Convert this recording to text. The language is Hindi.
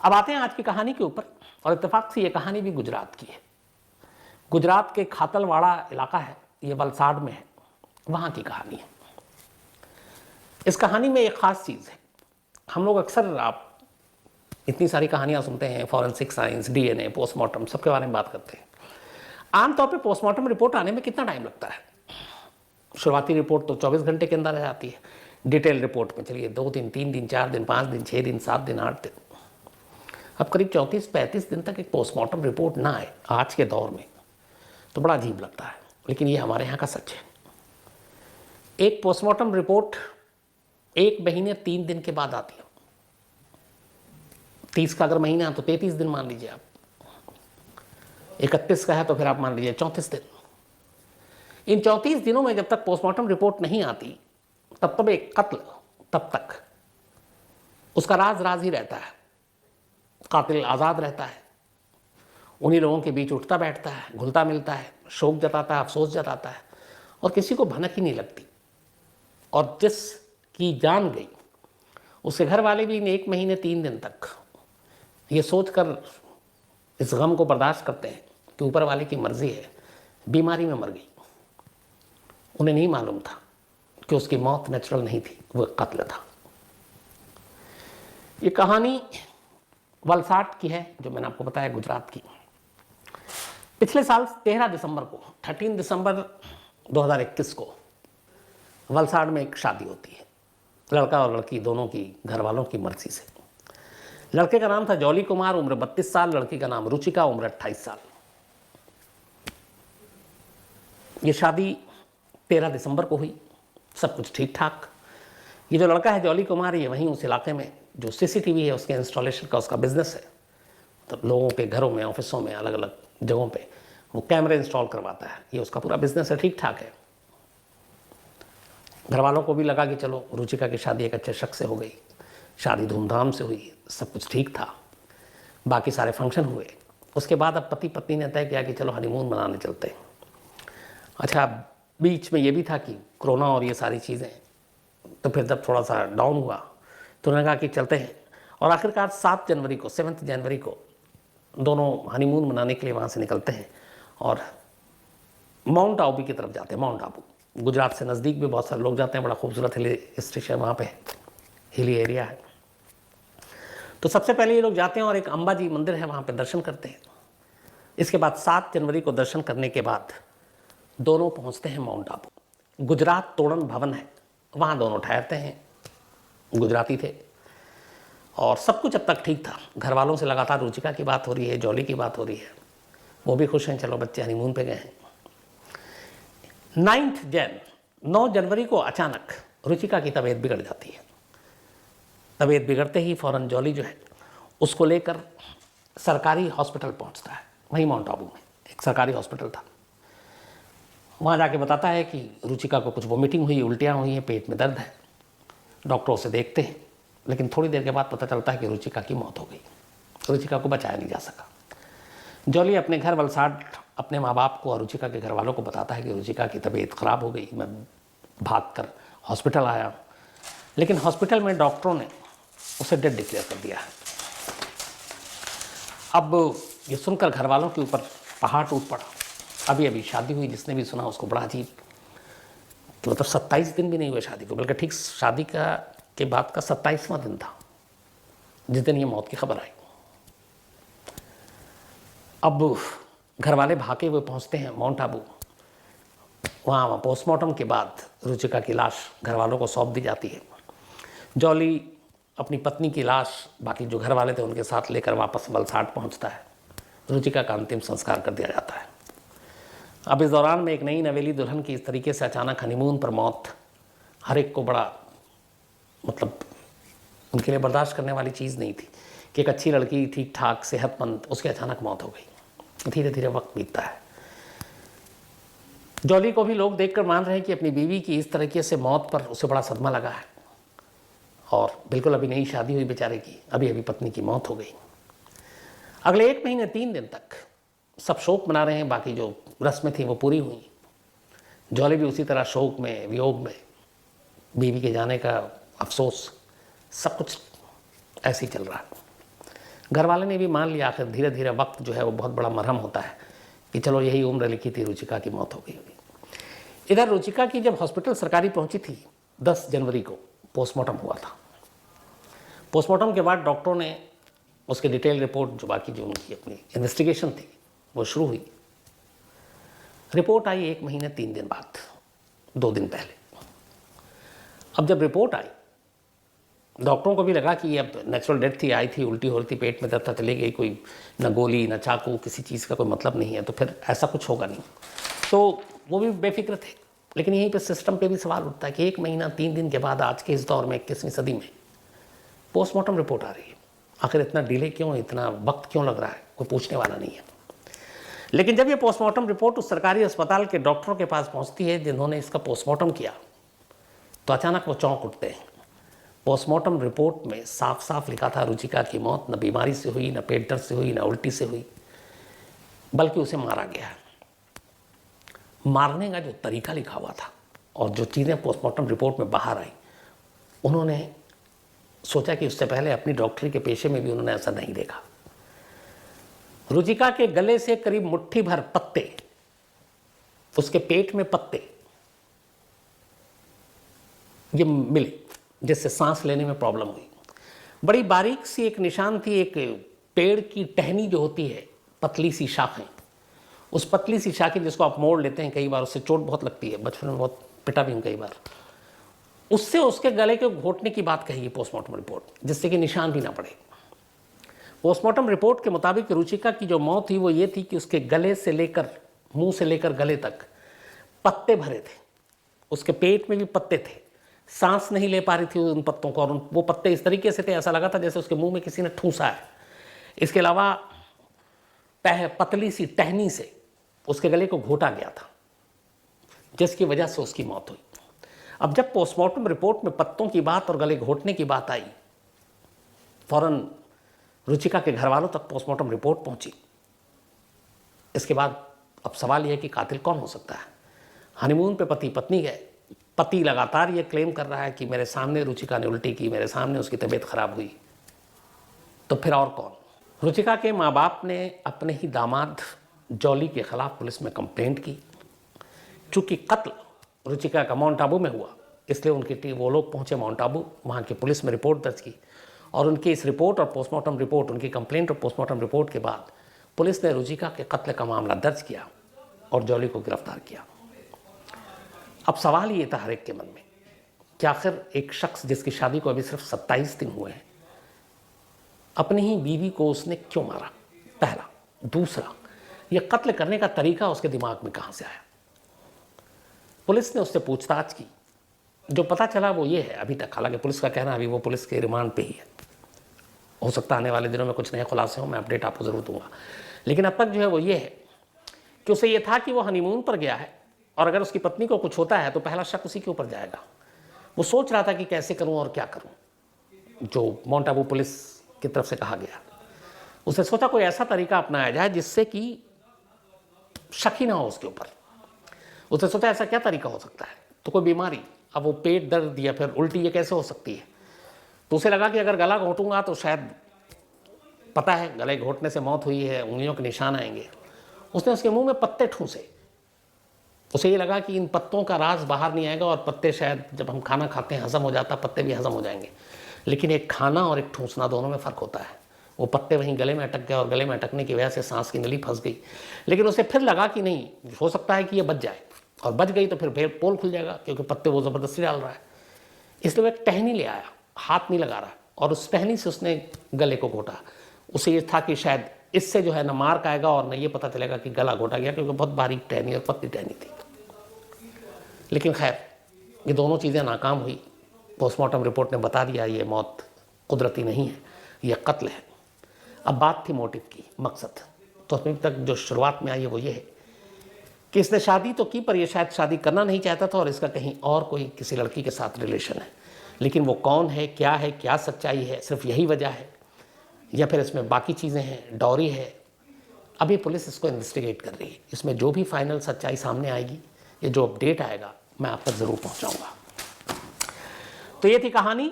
अब आते हैं आज की कहानी के ऊपर, और इत्तेफाक से ये कहानी भी गुजरात की है। गुजरात के खातलवाड़ा इलाका है, ये वलसाड में है, वहाँ की कहानी है। इस कहानी में एक ख़ास चीज़ है। हम लोग अक्सर आप इतनी सारी कहानियाँ सुनते हैं, फॉरेंसिक साइंस, डीएनए, पोस्टमार्टम, सबके बारे में बात करते हैं। आमतौर पे पोस्टमार्टम रिपोर्ट आने में कितना टाइम लगता है? शुरुआती रिपोर्ट तो 24 घंटे के अंदर आ जाती है। डिटेल रिपोर्ट में चलिए 2 दिन, 3 दिन, 4 दिन, 5 दिन, 6 दिन, 7 दिन, 8 दिन, अब करीब 34-35 दिन तक एक पोस्टमार्टम रिपोर्ट ना आए आज के दौर में तो बड़ा अजीब लगता है, लेकिन ये हमारे यहाँ का सच है। एक पोस्टमार्टम रिपोर्ट 1 महीने 3 दिन के बाद आती है। 30 का अगर महीना है तो 33 दिन मान लीजिए आप, 31 का है तो फिर आप मान लीजिए 34 दिन। इन 34 दिनों में जब तक पोस्टमार्टम रिपोर्ट नहीं आती तब एक कत्ल तब तक उसका राज ही रहता है। कातिल आज़ाद रहता है, उन्हीं लोगों के बीच उठता बैठता है, घुलता मिलता है, शोक जताता है, अफसोस जताता है, और किसी को भनक ही नहीं लगती। और जिसकी जान गई उसके घर वाले भी इन 1 महीने 3 दिन तक ये सोचकर इस गम को बर्दाश्त करते हैं कि ऊपर वाले की मर्जी है, बीमारी में मर गई। उन्हें नहीं मालूम था कि उसकी मौत नेचुरल नहीं थी, वो कत्ल था। ये कहानी वलसाड की है, जो मैंने आपको बताया, गुजरात की। पिछले साल 13 दिसंबर को, 13 दिसंबर 2021 को वलसाड में एक शादी होती है, लड़का और लड़की दोनों की घर वालों की मर्जी से। लड़के का नाम था जॉली कुमार, उम्र 32 साल, लड़की का नाम रुचिका, उम्र 28 साल। ये शादी 13 दिसंबर को हुई, सब कुछ ठीक ठाक। ये जो लड़का है जॉली कुमार, ये वहीं उस इलाके में जो सीसीटीवी है उसके इंस्टॉलेशन का उसका बिजनेस है, तो लोगों के घरों में, ऑफिसों में, अलग अलग जगहों पे वो कैमरे इंस्टॉल करवाता है। ये उसका पूरा बिजनेस है, ठीक ठाक है। घर वालों को भी लगा कि चलो रुचिका की शादी एक अच्छे शख्स से हो गई, शादी धूमधाम से हुई, सब कुछ ठीक था, बाकी सारे फंक्शन हुए। उसके बाद अब पति पत्नी ने तय किया कि चलो हनीमून मनाने चलते हैं। अच्छा, बीच में ये भी था कि कोरोना और ये सारी चीज़ें, तो फिर जब थोड़ा सा डाउन हुआ तो उन्होंने कहा कि चलते हैं। और आखिरकार 7 जनवरी को दोनों हनीमून मनाने के लिए वहाँ से निकलते हैं और माउंट आबू की तरफ जाते हैं। माउंट आबू गुजरात से नज़दीक भी बहुत सारे लोग जाते हैं, बड़ा खूबसूरत हिली स्टेशन वहाँ पे, हिली एरिया है। तो सबसे पहले ये लोग जाते हैं और एक अंबा जी मंदिर है, वहाँ पे दर्शन करते हैं। इसके बाद 7 जनवरी को दर्शन करने के बाद दोनों पहुँचते हैं माउंट आबू। गुजरात तोड़न भवन है, वहाँ दोनों ठहरते हैं। गुजराती थे और सब कुछ अब तक ठीक था। घर वालों से लगातार रुचिका की बात हो रही है, जॉली की बात हो रही है, वो भी खुश हैं, चलो बच्चे हनीमून पे गए हैं। 9 जनवरी को अचानक रुचिका की तबीयत बिगड़ जाती है। तबीयत बिगड़ते ही फ़ौरन जॉली जो है उसको लेकर सरकारी हॉस्पिटल पहुंचता है। वहीं माउंट आबू में एक सरकारी हॉस्पिटल था। वहाँ जाके बताता है कि रुचिका को कुछ वोमिटिंग हुई, उल्टियाँ हुई हैं, पेट में दर्द है। डॉक्टर उसे देखते हैं, लेकिन थोड़ी देर के बाद पता चलता है कि रुचिका की मौत हो गई। रुचिका को बचाया नहीं जा सका। जॉली अपने घर वलसाड अपने माँ बाप को और रुचिका के घर वालों को बताता है कि रुचिका की तबीयत ख़राब हो गई, मैं भागकर हॉस्पिटल आया, लेकिन हॉस्पिटल में डॉक्टरों ने उसे डेड डिक्लेयर कर दिया है। अब ये सुनकर घर वालों के ऊपर पहाड़ टूट पड़ा। अभी अभी शादी हुई, जिसने भी सुना उसको बड़ा अजीब, तो मतलब 27 दिन भी नहीं हुए शादी को, बल्कि ठीक शादी के बाद का 27वां दिन था जिस दिन ये मौत की खबर आई। अब घर वाले भागे हुए पहुंचते हैं माउंट आबू। वहाँ पोस्टमार्टम के बाद रुचिका की लाश घर वालों को सौंप दी जाती है। जॉली अपनी पत्नी की लाश बाकी जो घर वाले थे उनके साथ लेकर वापस वलसाड पहुँचता है। रुचिका का अंतिम संस्कार कर दिया जाता है। अब इस दौरान में एक नई नवेली दुल्हन की इस तरीके से अचानक हनीमून पर मौत हर एक को बड़ा, मतलब उनके लिए बर्दाश्त करने वाली चीज़ नहीं थी कि एक अच्छी लड़की, ठीक ठाक, सेहतमंद, उसकी अचानक मौत हो गई। धीरे धीरे वक्त बीतता है। जॉली को भी लोग देखकर मान रहे हैं कि अपनी बीवी की इस तरीके से मौत पर उसे बड़ा सदमा लगा है, और बिल्कुल अभी नई शादी हुई बेचारे की, अभी अभी पत्नी की मौत हो गई। अगले 1 महीने 3 दिन तक सब शोक मना रहे हैं, बाकी जो रस्में थी वो पूरी हुई। जॉली भी उसी तरह शोक में, वियोग में, बीवी के जाने का अफसोस, सब कुछ ऐसे ही चल रहा है। घर वाले ने भी मान लिया, आखिर धीरे धीरे वक्त जो है वो बहुत बड़ा मरहम होता है कि चलो यही उम्र लिखी थी, रुचिका की मौत हो गई होगी। इधर रुचिका की जब हॉस्पिटल सरकारी पहुंची थी 10 जनवरी को पोस्टमार्टम हुआ था। पोस्टमार्टम के बाद डॉक्टरों ने उसकी डिटेल रिपोर्ट, जो बाकी जो उनकी अपनी इन्वेस्टिगेशन थी वो शुरू हुई। रिपोर्ट आई 1 महीने 3 दिन बाद, 2 दिन पहले। अब जब रिपोर्ट आई, डॉक्टरों को भी लगा कि ये अब नेचुरल डेथ थी, आई थी, उल्टी हो रही थी, पेट में दर्द था, चली गई, कोई न गोली न चाकू, किसी चीज़ का कोई मतलब नहीं है, तो फिर ऐसा कुछ होगा नहीं, तो वो भी बेफिक्र थे। लेकिन यहीं पे सिस्टम पे भी सवाल उठता है कि 1 महीना 3 दिन के बाद आज के इस दौर में 21वीं सदी में पोस्टमार्टम रिपोर्ट आ रही है, आखिर इतना डिले क्यों, इतना वक्त क्यों लग रहा है, कोई पूछने वाला नहीं है। लेकिन जब ये पोस्टमार्टम रिपोर्ट उस सरकारी अस्पताल के डॉक्टरों के पास पहुंचती है जिन्होंने इसका पोस्टमार्टम किया, तो अचानक वो चौंक उठते हैं। पोस्टमार्टम रिपोर्ट में साफ साफ लिखा था रुचिका की मौत न बीमारी से हुई, न पेट दर्द से हुई, न उल्टी से हुई, बल्कि उसे मारा गया है। मारने का जो तरीका लिखा हुआ था और जो चीज़ें पोस्टमार्टम रिपोर्ट में बाहर आई, उन्होंने सोचा कि उससे पहले अपनी डॉक्टरी के पेशे में भी उन्होंने ऐसा नहीं देखा। रुचिका के गले से करीब मुट्ठी भर पत्ते, उसके पेट में पत्ते ये मिले जिससे सांस लेने में प्रॉब्लम हुई। बड़ी बारीक सी एक निशान थी, एक पेड़ की टहनी जो होती है, पतली सी शाखें, उस पतली सी शाखें जिसको आप मोड़ लेते हैं कई बार, उससे चोट बहुत लगती है, बचपन में बहुत पिटा भी हूं कई बार, उससे उसके गले के घोटने की बात कही है पोस्टमार्टम रिपोर्ट, जिससे कि निशान भी ना पड़े। पोस्टमार्टम रिपोर्ट के मुताबिक रुचिका की जो मौत थी वो ये थी कि उसके गले से लेकर, मुंह से लेकर गले तक पत्ते भरे थे, उसके पेट में भी पत्ते थे, सांस नहीं ले पा रही थी उन पत्तों को, और वो पत्ते इस तरीके से थे ऐसा लगा था जैसे उसके मुंह में किसी ने ठूसा है। इसके अलावा पतली सी टहनी से उसके गले को घोटा गया था, जिसकी वजह से उसकी मौत हुई। अब जब पोस्टमार्टम रिपोर्ट में पत्तों की बात और गले घोटने की बात आई, फौरन रुचिका के घर वालों तक पोस्टमार्टम रिपोर्ट पहुंची। इसके बाद अब सवाल यह कि कातिल कौन हो सकता है। हनीमून पे पति पत्नी गए, पति लगातार ये क्लेम कर रहा है कि मेरे सामने रुचिका ने उल्टी की, मेरे सामने उसकी तबीयत खराब हुई, तो फिर और कौन। रुचिका के माँ बाप ने अपने ही दामाद जॉली के खिलाफ पुलिस में कंप्लेंट की। चूंकि कत्ल रुचिका का माउंट आबू में हुआ, इसलिए उनकी टीम, वो लोग पहुंचे माउंट आबू, वहाँ की पुलिस में रिपोर्ट दर्ज की, और उनकी इस रिपोर्ट और पोस्टमार्टम रिपोर्ट, उनकी कंप्लेंट और पोस्टमार्टम रिपोर्ट के बाद पुलिस ने रुचिका के कत्ल का मामला दर्ज किया और जॉली को गिरफ्तार किया। अब सवाल ये था हर एक के मन में कि आखिर एक शख्स जिसकी शादी को अभी सिर्फ 27 दिन हुए हैं, अपनी ही बीवी को उसने क्यों मारा, पहला। दूसरा, ये कत्ल करने का तरीका उसके दिमाग में कहाँ से आया। पुलिस ने उससे पूछताछ की, जो पता चला वो ये है अभी तक, हालांकि पुलिस का कहना अभी वो पुलिस के रिमांड पे ही है, हो सकता है आने वाले दिनों में कुछ नए खुलासे हों, मैं अपडेट आपको ज़रूर दूंगा, लेकिन अब तक जो है वो ये है कि उसे ये था कि वो हनीमून पर गया है और अगर उसकी पत्नी को कुछ होता है तो पहला शक उसी के ऊपर जाएगा। वो सोच रहा था कि कैसे करूं और क्या करूं, जो माउंट आबू पुलिस की तरफ से कहा गया। उसने सोचा कोई ऐसा तरीका अपनाया जाए जिससे कि शक ही ना हो उसके ऊपर। उसने सोचा ऐसा क्या तरीका हो सकता है, तो कोई बीमारी, अब वो पेट दर्द या फिर उल्टी ये कैसे हो सकती है। तो उसे लगा कि अगर गला घोटूंगा तो शायद, पता है गले घोटने से मौत हुई है, उंगलियों के निशान आएंगे। उसने उसके मुंह में पत्ते ठूंसे। उसे ये लगा कि इन पत्तों का राज बाहर नहीं आएगा और पत्ते शायद जब हम खाना खाते हैं हजम हो जाता, पत्ते भी हजम हो जाएंगे। लेकिन एक खाना और एक ठूंसना, दोनों में फ़र्क होता है। वो पत्ते वहीं गले में अटक गए और गले में अटकने की वजह से सांस की नली फंस गई। लेकिन उसे फिर लगा कि नहीं, हो सकता है कि ये बच जाए, और बच गई तो फिर पोल खुल जाएगा, क्योंकि पत्ते वो ज़बरदस्ती डाल रहा है। इसलिए वो एक टहनी ले आया, हाथ नहीं लगा रहा, और उस टहनी से उसने गले को घोटा। उसे ये था कि शायद इससे जो है न मार्क आएगा और न ये पता चलेगा कि गला घोटा गया, क्योंकि बहुत बारीक टहनी और पतली टहनी थी। लेकिन खैर, ये दोनों चीज़ें नाकाम हुई। पोस्टमार्टम रिपोर्ट ने बता दिया ये मौत कुदरती नहीं है, ये कत्ल है। अब बात थी मोटिव की, मकसद। तो अभी तक जो शुरुआत में आई है वो ये है कि इसने शादी तो की, पर ये शायद शादी करना नहीं चाहता था और इसका कहीं और कोई किसी लड़की के साथ रिलेशन है। लेकिन वो कौन है, क्या सच्चाई है, सिर्फ यही वजह है या फिर इसमें बाकी चीज़ें हैं, डॉरी है, अभी पुलिस इसको इन्वेस्टिगेट कर रही है। इसमें जो भी फाइनल सच्चाई सामने आएगी, ये जो अपडेट आएगा, मैं आप तक ज़रूर पहुंचाऊंगा। तो ये थी कहानी।